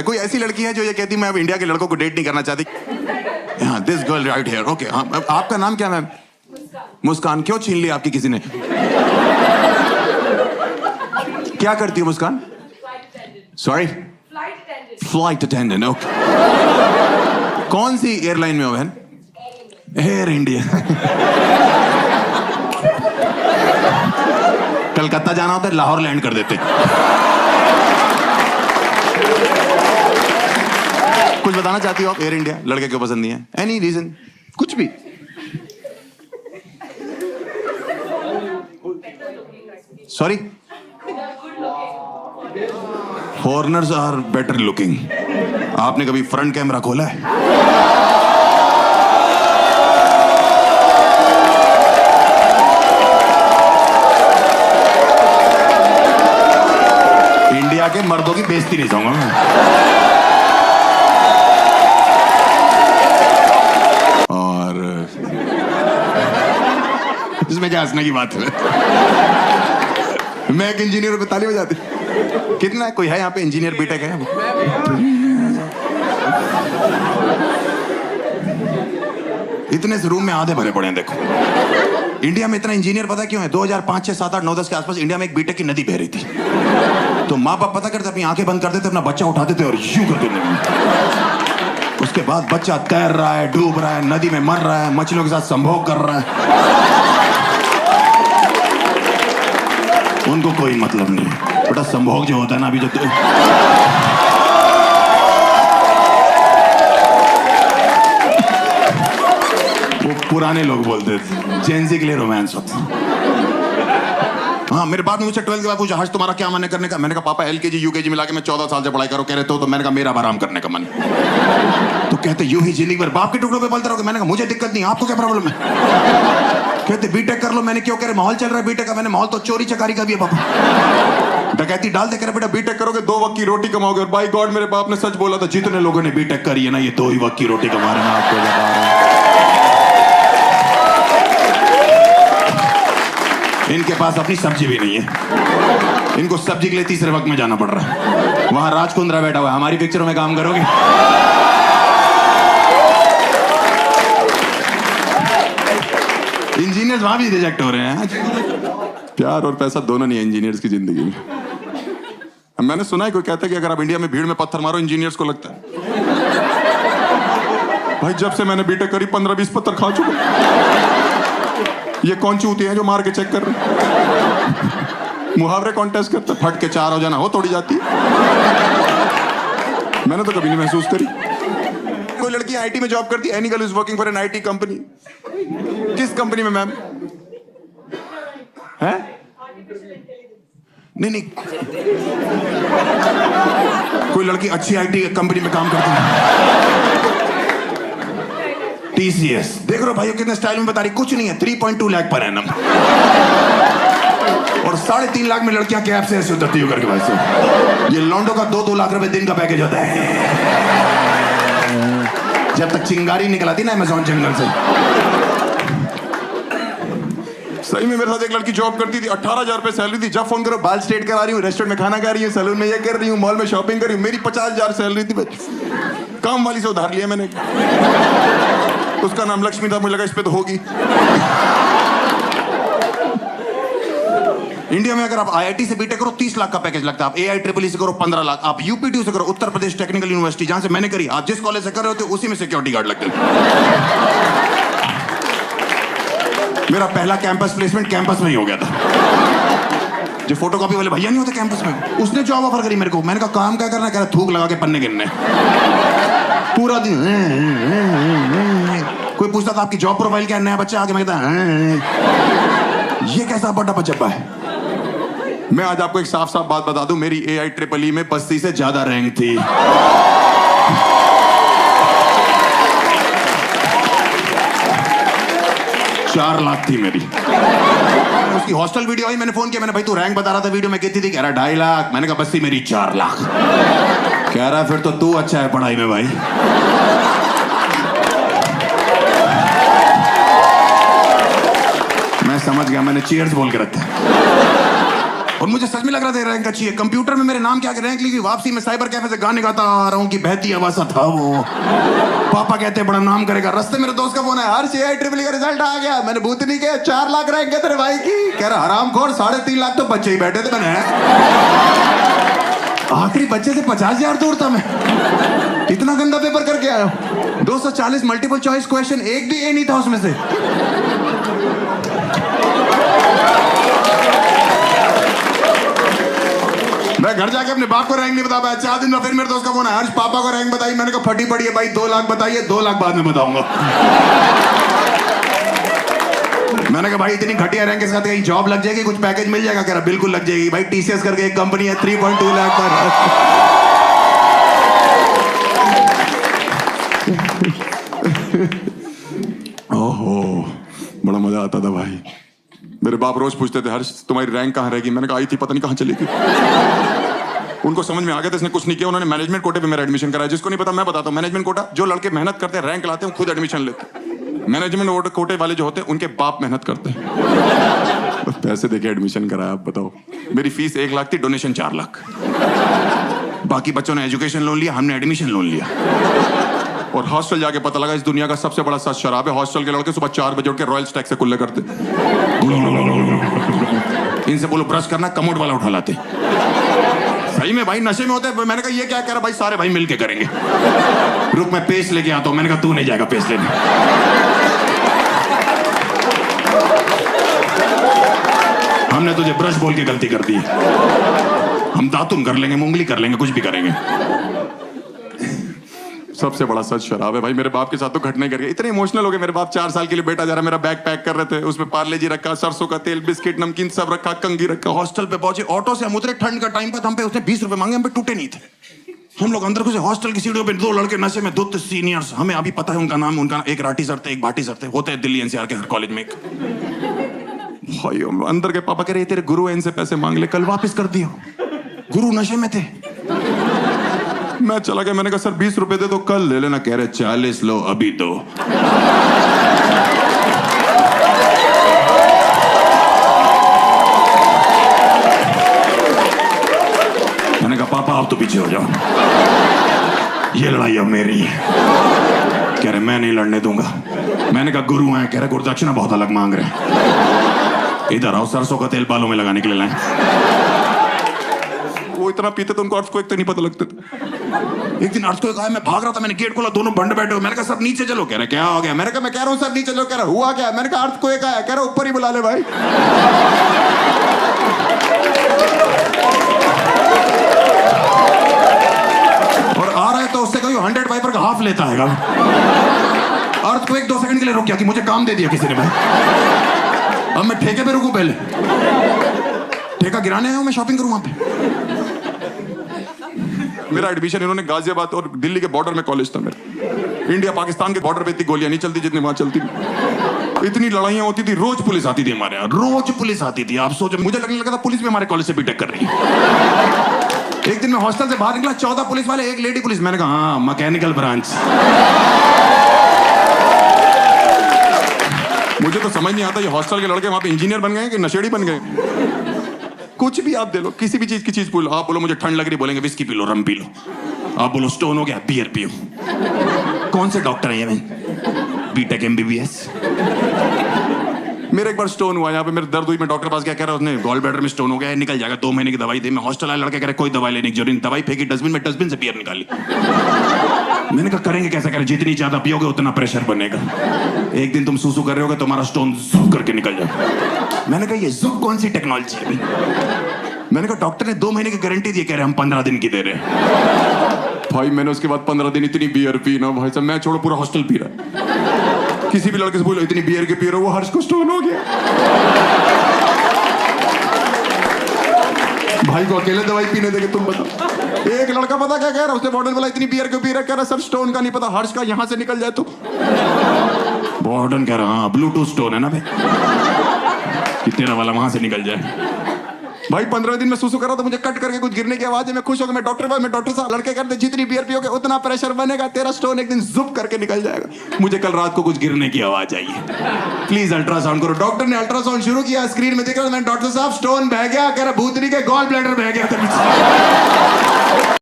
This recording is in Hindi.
कोई ऐसी लड़की है जो ये कहती मैं अब इंडिया के लड़कों को डेट नहीं करना चाहती? हाँ, this girl right here. Okay, हाँ, आपका नाम क्या मैम? मुस्कान। क्यों छीन ली आपकी किसी ने? क्या करती हो Muskan? Sorry, flight attendant. Okay, कौन सी एयरलाइन में हो बहन? Air India. कलकत्ता जाना होता है, लाहौर लैंड कर देते। कुछ बताना चाहती हो आप? एयर इंडिया लड़के क्यों पसंद नहीं है? Any reason? कुछ भी? Sorry, foreigners are better looking. आपने कभी फ्रंट कैमरा खोला है? इंडिया के मर्दों की बेइज्जती नहीं चाहूंगा मैं। और इसमें क्या हंसने की बात है? मैं एक इंजीनियर पे ताली बजाती। कितना है? कोई है यहाँ पे इंजीनियर बीटेक है? इतने से रूम में आधे भरे पड़े हैं। देखो, इंडिया में इतना इंजीनियर पता क्यों है? 2005, 6, 7, 8, 9, 10 के आसपास इंडिया में एक बीटेक की नदी बह रही थी। तो माँ बाप पता करते, अपनी आंखें बंद कर देते, अपना बच्चा उठा देते और यूं कर देते। उसके बाद बच्चा तैर रहा है, डूब रहा है, नदी में मर रहा है, मछलियों के साथ संभोग कर रहा है। उनको कोई मतलब नहीं है। बेटा संभोग जो होता है ना, अभी जो वो पुराने लोग बोलते थे, जेंजी के लिए रोमांस होता। हाँ, मेरे बाप ने मुझसे 12 के बाद पूछा, हर्ष तुम्हारा क्या मन है करने का? मैंने कहा पापा LKG UKG मिला के मैं 14 साल से पढ़ाई करो। कह रहे तो मैंने कहा मेरा आराम करने का मन। तो कहते यूं ही जिंदगी भर बाप के टुकड़ों पे बोलते रहोगे? मैंने कहा मुझे दिक्कत नहीं, आपको क्या प्रॉब्लम है? कहते बीटेक कर लो। मैंने क्यों? कह रहे माहौल चल रहा है बीटेक का। मैंने माहौल तो चोरी चकारी का भी है पापा। डकैती डाल दे। कह रहे बेटा बीटेक करोगे 2 वक्त की रोटी कमाओगे। और बाय गॉड मेरे बाप ने सच बोला था, जितने लोगों ने बीटेक करी है ना, ये 2 ही वक्त की रोटी कमा रहे हैं। आपको बता रहा हूं, इनके पास अपनी सब्जी भी नहीं है। इनको सब्जी के लिए तीसरे वक्त में जाना पड़ रहा है। वहां राजकुंद्रा बैठा हुआ है, हमारी पिक्चरों में काम करोगे? इंजीनियर्स वहां भी रिजेक्ट हो रहे हैं। प्यार और पैसा दोनों नहीं है इंजीनियर्स की जिंदगी में। मैंने सुना है कोई कहता है कि अगर आप इंडिया में भीड़ में पत्थर मारो इंजीनियर्स को लगता है। भाई जब से मैंने बीटेक करी 15-20 पत्थर खा चुका। ये कौन चूती है जो मार के चेक कर रहे? मुहावरे कॉन्टेस्ट करते, फट के 4 हो जाना हो तोड़ी जाती। मैंने तो कभी नहीं महसूस करी। कोई लड़की IT में जॉब करती है। Any girl is working for an IT company. किस कंपनी में मैम? है? नहीं, कोई लड़की अच्छी IT कंपनी में काम करती है। TCS। देख रहे हो भाई कितने स्टाइल में बता रही। कुछ नहीं है, 3.2 लाख पर एनम। और 3.5 लाख में लड़कियां कैब से ऐसे उतरती हो करके भाई से। ये लॉन्डो का 2-2 लाख रुपए दिन का पैकेज होता है। जब तक चिंगारी निकल आती ना अमेज़न जंगल से। सही में मेरे साथ एक लड़की जॉब करती थी, 18,000 रुपए सैलरी थी। जब फोन करो बाल स्ट्रेट करा रही हूँ, रेस्टोरेंट में खाना खा रही हूँ, सैलून में ये कर रही हूँ, मॉल में शॉपिंग कर रही हूँ। मेरी 50,000 सैलरी थी। काम वाली से उधार लिया मैंने। उसका नाम लक्ष्मी था, मुझे लगा इस पे तो होगी। इंडिया में अगर आप IIT से बीटेक करो 30 लाख का पैकेज लगता है। आप AIEEE से करो 15 लाख। आप UPTU से करो, उत्तर प्रदेश टेक्निकल यूनिवर्सिटी, जहां से मैंने करी, आप जिस कॉलेज से कर रहे होते उसी में सिक्योरिटी गार्ड लगते हैं। मेरा पहला कैंपस प्लेसमेंट कैंपस में ही हो गया था। जो फोटोकॉपी वाले भैया नहीं होते कैंपस में, उसने जॉब ऑफर करी मेरे को। मैंने कहा काम क्या करना? कह रहा थूक लगा के पन्ने गिनने। पूरा दिन कोई पूछता था आपकी जॉब प्रोफाइल क्या है? नया बच्चा आके मैं कहता ये कैसा बड़ा बच्चा है? मैं आज आपको एक साफ साफ बात बता दूं, मेरी AIEEE में 85 से ज्यादा रैंक थी। 4 लाख थी मेरी। उसकी हॉस्टल वीडियो आई, मैंने फोन किया, मैंने भाई तू रैंक बता रहा था वीडियो में कितनी थी? कह रहा 2.5 लाख। मैंने कहा बस थी मेरी 4 लाख। कह रहा फिर तो तू अच्छा है पढ़ाई में भाई। मैं समझ गया, मैंने चीयर्स बोल के रखा। और मुझे सच में लग रहा था रैंक अच्छी है। कंप्यूटर में मेरे नाम के आगे रैंक लिखी, वापसी में साइबर कैफे से गाने गाता आ रहा हूँ कि बहती आवाज़ था वो। पापा कहते बड़ा नाम करेगा। रास्ते मेरे दोस्त का फोन है, हर CI ट्रिपल का रिजल्ट आ गया। मैंने भूतनी के 4 लाख रैंक है तेरे भाई की। कह रहा हरामखोर, 3.5 लाख तो बच्चे ही बैठे थे। मैंने आखिरी बच्चे से 50,000 दूर था मैं। इतना गंदा पेपर करके आया। 240 मल्टीपल चॉइस क्वेश्चन, एक भी ए नहीं था उसमें से। मैं घर जाके अपने बाप को रैंक नहीं बता पाया। 4 दिन में फिर मेरे दोस्त का फोन है, हर्ष पापा को रैंक बताई। मैंने कहा फटी पड़ी है भाई, 2 लाख बताइए, 2 लाख बाद में बताऊंगा। मैंने कहा भाई इतनी घटिया रैंक के साथ कहीं जॉब लग जाएगी, कुछ पैकेज मिल जाएगा? कह रहा बिल्कुल लग जाएगी भाई, TCS करके एक कंपनी है, 3.2 लाख पर। ओहो बड़ा मजा आता था भाई। मेरे बाप रोज पूछते थे, हर्ष तुम्हारी रैंक कहाँ रहेगी? मैंने कहा आई थी, पता नहीं कहाँ चली गई। उनको समझ में आ गया था इसने कुछ नहीं किया। उन्होंने मैनेजमेंट कोटे पे मेरा एडमिशन कराया। जिसको नहीं पता मैं बताता हूँ, मैनेजमेंट कोटा जो लड़के मेहनत करते हैं, रैंक लाते हैं, खुद एडमिशन लेते हैं। मैनेजमेंट कोटे वाले जो होते हैं उनके बाप मेहनत करते हैं, पैसे देके एडमिशन कराया। आप बताओ, मेरी फीस 1 लाख थी, डोनेशन 4 लाख। बाकी बच्चों ने एजुकेशन लोन लिया, हमने एडमिशन लोन लिया। और हॉस्टल जाके पता लगा इस दुनिया का सबसे बड़ा सच शराब है। हॉस्टल के लड़के सुबह 4 बजे उठ के रॉयल स्टैग से कुल्ले करते। इनसे बोलो ब्रश करना, कमोड वाला उठा लाते। सही में भाई नशे में होते। मैंने कहा ये क्या कह रहा भाई, सारे भाई मिलके करेंगे। रुक मैं पेस्ट लेके आता हूं। मैंने कहा तू नहीं जाएगा पेस्ट लेने। हमने तुझे ब्रश बोल के गलती कर दी। हम दातुन कर लेंगे, मुंगली कर लेंगे, कुछ भी करेंगे। सबसे बड़ा सच शराब है भाई। मेरे बाप के साथ तो घटना कर गया। इतने इमोशनल हो गए मेरे बाप। 4 साल के लिए बेटा जा रहा, मेरा बैग पैक कर रहे थे, उसमें पार्ले जी रखा, सरसों का तेल, बिस्किट, नमकीन सब रखा, कंगी रखा। हॉस्टल पे पहुंचे, ऑटो से हम उतरे, ठंड का टाइम पर हम पे उसने 20 रुपए मांगे, हम पे टूटे नहीं थे। हम लोग अंदर घुसे, हॉस्टल की सीढ़ियों पे 2 लड़के नशे में, 2 सीनियर्स, हमें अभी पता है उनका नाम। उनका एक राठी सर थे, एक भाटी सर थे, होते हैं दिल्ली NCR के हर कॉलेज में एक। भाई अंदर के पापा कह रहे तेरे गुरु हैं, इनसे पैसे मांग ले, कल वापस कर दियो। गुरु नशे में थे। मैं चला गया, मैंने कहा सर 20 रुपए दे दो, कल ले लेना। कह रहे 40 लो, अभी दो। मैंने कहा पापा आप तो पीछे हो जाओ, ये लड़ाई अब मेरी है। कह रहे मैं नहीं लड़ने दूंगा। मैंने कहा गुरु हैं। कह रहे गुरुदक्षिणा बहुत अलग मांग रहे हैं। इधर आओ, सरसों का तेल बालों में लगाने के लिए लाए। वो इतना पीते तो उनको अर्थ को एक तो नहीं पता लगता था। एक दिन अर्थ को एक आया, मैं भाग रहा था, मैंने गेट खोला, दोनों बंड बैठे हो। मैंने कहा सर नीचे चलो। कह रहे क्या हो गया? मैंने कहा मैं कह रहा हूँ सर नीचे चलो। कह रहा हुआ क्या? मैंने कहा अर्थ को एक आया। कह रहा ऊपर ही बुला ले भाई। और आ रहा है तो उससे कहीं 100 वाइपर का हाफ लेता है। अर्थ को एक 2 सेकंड के लिए रुक गया कि मुझे काम दे दिया किसी ने भाई। अब मैं ठेके पे रुकूं? पहले ठेका गिराने आया हूं, मैं शॉपिंग करूं वहां पे। मेरा एडमिशन इन्होंने गाजियाबाद और दिल्ली के बॉर्डर में कॉलेज था मेरा। इंडिया पाकिस्तान के बॉर्डर पे इतनी गोलियां नहीं चलती जितनी वहां चलती थी। इतनी लड़ाइयां होती थी, रोज पुलिस आती थी हमारे यहाँ, रोज पुलिस आती थी। आप सोचो, मुझे लगने लगा था पुलिस भी हमारे कॉलेज से बीटेक कर रही है। एक दिन मैं हॉस्टल से बाहर निकला, 14 पुलिस वाले, एक लेडी पुलिस। मैंने कहा हाँ मैकेनिकल ब्रांच। मुझे तो समझ नहीं आता ये हॉस्टल के लड़के वहां पे इंजीनियर बन गए कि नशेड़ी बन गए। कुछ भी आप दे लो, किसी भी चीज की चीज बोलो। आप बोलो मुझे ठंड लग रही, बोलेंगे विस्की पी लो, रम पी लो। आप बोलो स्टोन हो गया, बियर पियो। कौन से डॉक्टर हैं ये? मैं बीटेक MBBS। मेरे एक बार स्टोन हुआ यहाँ पे, मेरे दर्द हुई, मैं डॉक्टर पास गया, कह रहा उसने गॉल ब्लैडर में स्टोन हो गया है, निकल जाएगा, 2 महीने की दवाई दे। मैं हॉस्टल आए, लड़के कह रहे कोई दवाई लेने की जरूरत नहीं। दवाई फेंकी डस्टबिन में, डस्टबिन से बियर निकाली। मैंने कहा करेंगे कैसे? कह रहे जितनी ज्यादा पियोगे उतना प्रेशर बनेगा। एक दिन तुम सूसू कर रहे होगे, तुम्हारा स्टोन जुक करके निकल जाएगा। मैंने कहा ये जुक कौन सी टेक्नोलॉजी है? मैंने कहा डॉक्टर ने 2 महीने की गारंटी दी। कह रहे हम 15 दिन की दे रहे हैं। भाई मैंने उसके बाद 15 दिन इतनी बियर पी ना भाई साहब, मैं छोड़ो पूरा हॉस्टल पी रहा। किसी भी लड़के से बोलो इतनी बियर के पी रहे हो, वो हर्ष को स्टोन हो गया। भाई को अकेले दवाई पीने देंगे तुम बताओ। एक लड़का पता क्या कह रहा है, उसने वार्डन बोला इतनी बियर क्यों पी रहा है? कह रहा सर स्टोन का नहीं पता, हर्ष का यहां से निकल जाए तो। वार्डन कह रहा हाँ ब्लूटूथ स्टोन है ना भाई, कि तेरा वाला वहां से निकल जाए। भाई 15 दिन में सुसु करा तो मुझे कट करके कुछ गिरने की आवाज है। मैं खुश हो गया, मैं डॉक्टर साहब लड़के कहते जितनी बियर पियोगे उतना प्रेशर बनेगा, तेरा स्टोन एक दिन जुप करके निकल जाएगा। मुझे कल रात को कुछ गिरने की आवाज आई है, प्लीज अल्ट्रासाउंड करो। डॉक्टर ने अल्ट्रासाउंड शुरू किया, स्क्रीन में दिख रहा है, डॉक्टर साहब स्टोन बह गया, कह रहा भूतनी के गॉल ब्लैडर बह गया था।